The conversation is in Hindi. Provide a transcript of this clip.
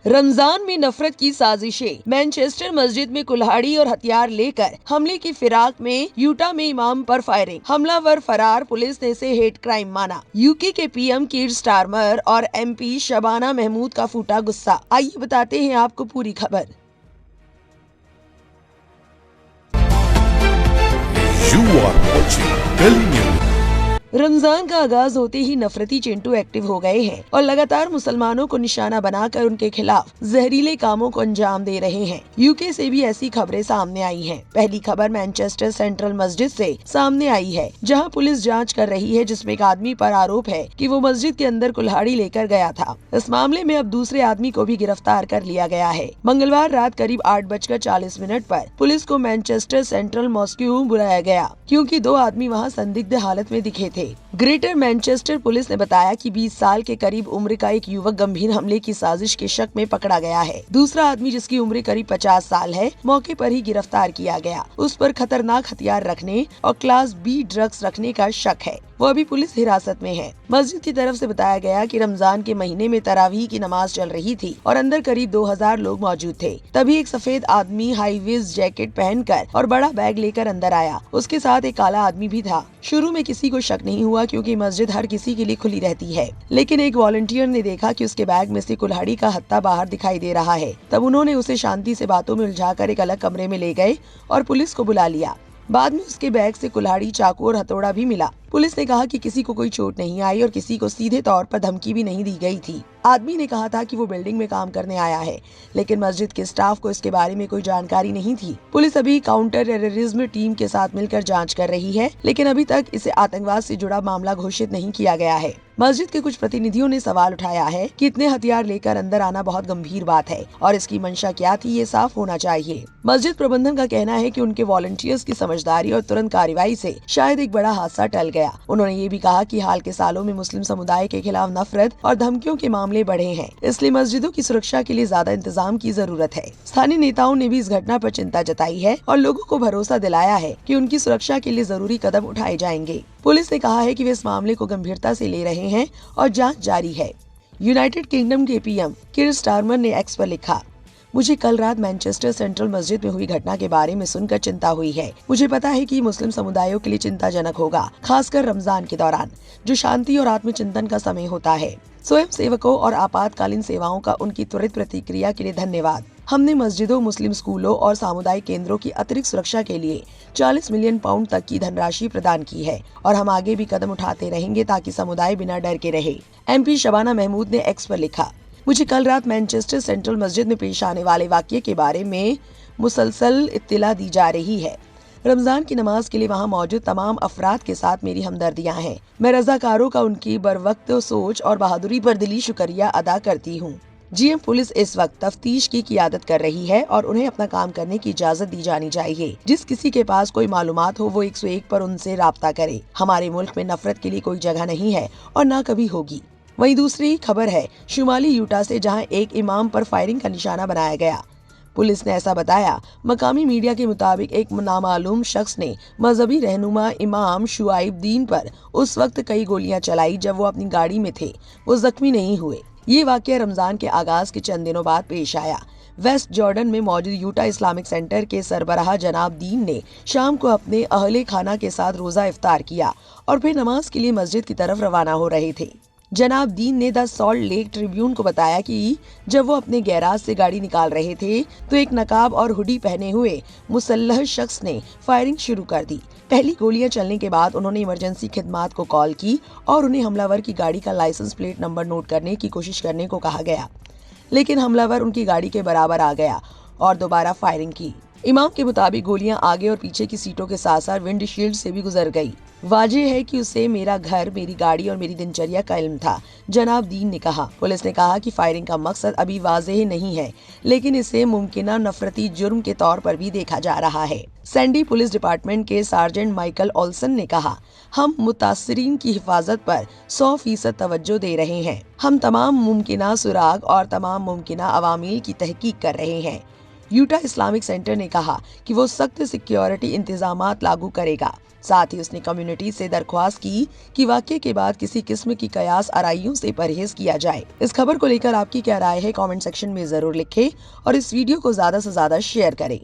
रमजान में नफरत की साजिशें। मैनचेस्टर मस्जिद में कुल्हाड़ी और हथियार लेकर हमले की फिराक में यूटा में इमाम पर फायरिंग, हमलावर फरार, पुलिस ने इसे हेट क्राइम माना। यूके के पीएम कीर स्टारमर और एमपी शबाना महमूद का फूटा गुस्सा। आइए बताते हैं आपको पूरी खबर। You are watching Delhi News. Ramzan का आगाज होते ही नफरती चिंटू एक्टिव हो गए हैं और लगातार मुसलमानों को निशाना बनाकर उनके खिलाफ जहरीले कामों को अंजाम दे रहे हैं। यूके से भी ऐसी खबरें सामने आई हैं। पहली खबर मैनचेस्टर सेंट्रल मस्जिद से सामने आई है, जहां पुलिस जांच कर रही है, जिसमें एक आदमी पर आरोप है कि वो मस्जिद के अंदर कुल्हाड़ी लेकर गया था। इस मामले में अब दूसरे आदमी को भी गिरफ्तार कर लिया गया है। मंगलवार रात करीब 8:40 पर पुलिस को मैनचेस्टर सेंट्रल मॉस्क्यू बुलाया गया, क्योंकि 2 आदमी वहां संदिग्ध हालत में दिखे थे। ग्रेटर मैनचेस्टर पुलिस ने बताया कि 20 साल के करीब उम्र का एक युवक गंभीर हमले की साजिश के शक में पकड़ा गया है। दूसरा आदमी, जिसकी उम्र करीब 50 साल है, मौके पर ही गिरफ्तार किया गया। उस पर खतरनाक हथियार रखने और क्लास बी ड्रग्स रखने का शक है। वो अभी पुलिस हिरासत में है। मस्जिद की तरफ से बताया गया कि रमजान के महीने में तरावीह की नमाज चल रही थी और अंदर करीब 2000 लोग मौजूद थे। तभी एक सफेद आदमी हाई विज जैकेट पहनकर और बड़ा बैग लेकर अंदर आया। उसके साथ एक काला आदमी भी था। शुरू में किसी को शक नहीं हुआ, क्योंकि मस्जिद हर किसी के लिए खुली रहती है। लेकिन एक वॉलंटियर ने देखा कि उसके बैग में से कुल्हाड़ी का हत्था बाहर दिखाई दे रहा है। तब उन्होंने उसे शांति से बातों में उलझाकर एक अलग कमरे में ले गए और पुलिस को बुला लिया। बाद में उसके बैग से कुल्हाड़ी, चाकू और हथौड़ा भी मिला। पुलिस ने कहा कि किसी को कोई चोट नहीं आई और किसी को सीधे तौर पर धमकी भी नहीं दी गई थी। आदमी ने कहा था कि वो बिल्डिंग में काम करने आया है, लेकिन मस्जिद के स्टाफ को इसके बारे में कोई जानकारी नहीं थी। पुलिस अभी काउंटर टेररिज्म टीम के साथ मिलकर जांच कर रही है, लेकिन अभी तक इसे आतंकवाद से जुड़ा मामला घोषित नहीं किया गया है। मस्जिद के कुछ प्रतिनिधियों ने सवाल उठाया है कि इतने हथियार लेकर अंदर आना बहुत गंभीर बात है और इसकी मंशा क्या थी, ये साफ होना चाहिए। मस्जिद प्रबंधन का कहना है कि उनके वॉलंटियर्स की समझदारी और तुरंत कार्रवाई से शायद एक बड़ा हादसा टल गया। उन्होंने ये भी कहा कि हाल के सालों में मुस्लिम समुदाय के खिलाफ नफरत और धमकियों के मामले बढ़े हैं, इसलिए मस्जिदों की सुरक्षा के लिए ज्यादा इंतजाम की जरूरत है। स्थानीय नेताओं ने भी इस घटना पर चिंता जताई है और लोगों को भरोसा दिलाया है कि उनकी सुरक्षा के लिए जरूरी कदम उठाए जाएंगे। पुलिस ने कहा है कि वे इस मामले को गंभीरता से ले रहे हैं और जांच जारी है। यूनाइटेड किंगडम के पीएम कीर स्टारमर ने एक्स पर लिखा, मुझे कल रात मैनचेस्टर सेंट्रल मस्जिद में हुई घटना के बारे में सुनकर चिंता हुई है। मुझे पता है कि मुस्लिम समुदायों के लिए चिंताजनक होगा, खासकर रमजान के दौरान, जो शांति और आत्मचिंतन का समय होता है। स्वयं सेवकों और आपातकालीन सेवाओं का उनकी त्वरित प्रतिक्रिया के लिए धन्यवाद। हमने मस्जिदों, मुस्लिम स्कूलों और सामुदायिक केंद्रों की अतिरिक्त सुरक्षा के लिए 40 मिलियन पाउंड तक की धनराशि प्रदान की है और हम आगे भी कदम उठाते रहेंगे ताकि समुदाय बिना डर के रहे। एमपी शबाना महमूद ने एक्स पर लिखा, मुझे कल रात मैनचेस्टर सेंट्रल मस्जिद में पेश आने वाले वाकये के बारे में मुसलसल इत्तिला दी जा रही है। रमजान की नमाज के लिए वहां मौजूद तमाम अफराद के साथ मेरी हमदर्दियां हैं। मैं रजाकारों का उनकी बरवक्त सोच और बहादुरी पर दिली शुक्रिया अदा करती हूं। जीएम पुलिस इस वक्त तफ्तीश की क़ियादत कर रही है और उन्हें अपना काम करने की इजाजत दी जानी चाहिए। जिस किसी के पास कोई मालूमात हो, वो 101 पर उनसे राब्ता करे। हमारे मुल्क में नफरत के लिए कोई जगह नहीं है और न कभी होगी। वहीं दूसरी खबर है शुमाली यूटा से, जहां एक इमाम पर फायरिंग का निशाना बनाया गया। पुलिस ने ऐसा बताया। मकामी मीडिया के मुताबिक एक नामालूम शख्स ने मजहबी रहनुमा इमाम शुआइब दीन पर उस वक्त कई गोलियां चलाई जब वो अपनी गाड़ी में थे। वो जख्मी नहीं हुए। ये वाकया रमजान के आगाज के चंद दिनों बाद पेश आया। वेस्ट जॉर्डन में मौजूद यूटा इस्लामिक सेंटर के सरबराह जनाब दीन ने शाम को अपने अहले खाना के साथ रोजा इफ्तार किया और फिर नमाज के लिए मस्जिद की तरफ रवाना हो रहे थे। जनाब दीन ने द सॉल्ट लेक ट्रिब्यून को बताया कि जब वो अपने गैराज से गाड़ी निकाल रहे थे तो एक नकाब और हुडी पहने हुए मुसल्लह शख्स ने फायरिंग शुरू कर दी। पहली गोलियां चलने के बाद उन्होंने इमरजेंसी खिदमात को कॉल की और उन्हें हमलावर की गाड़ी का लाइसेंस प्लेट नंबर नोट करने की कोशिश करने को कहा गया, लेकिन हमलावर उनकी गाड़ी के बराबर आ गया और दोबारा फायरिंग की। इमाम के मुताबिक गोलियां आगे और पीछे की सीटों के साथ साथ विंडशील्ड से भी गुजर गई। वाजिब है कि उसे मेरा घर, मेरी गाड़ी और मेरी दिनचर्या का इल्म था, जनाब दीन ने कहा। पुलिस ने कहा कि फायरिंग का मकसद अभी वाज़ेह नहीं है, लेकिन इसे मुमकिना नफरती जुर्म के तौर पर भी देखा जा रहा है। सैंडी पुलिस डिपार्टमेंट के सार्जेंट माइकल ओल्सन ने कहा, हम मुतासरीन की हिफाजत पर 100% तवज्जो दे रहे हैं। हम तमाम मुमकिना सुराग और तमाम मुमकिना अवामिल की तहकीक कर रहे हैं। यूटा इस्लामिक सेंटर ने कहा कि वो सख्त सिक्योरिटी इंतजामात लागू करेगा। साथ ही उसने कम्युनिटी से दरख्वास्त की कि वाकये के बाद किसी किस्म की कयास आराइयों से परहेज किया जाए। इस खबर को लेकर आपकी क्या राय है, कमेंट सेक्शन में जरूर लिखें और इस वीडियो को ज्यादा से ज्यादा शेयर करें।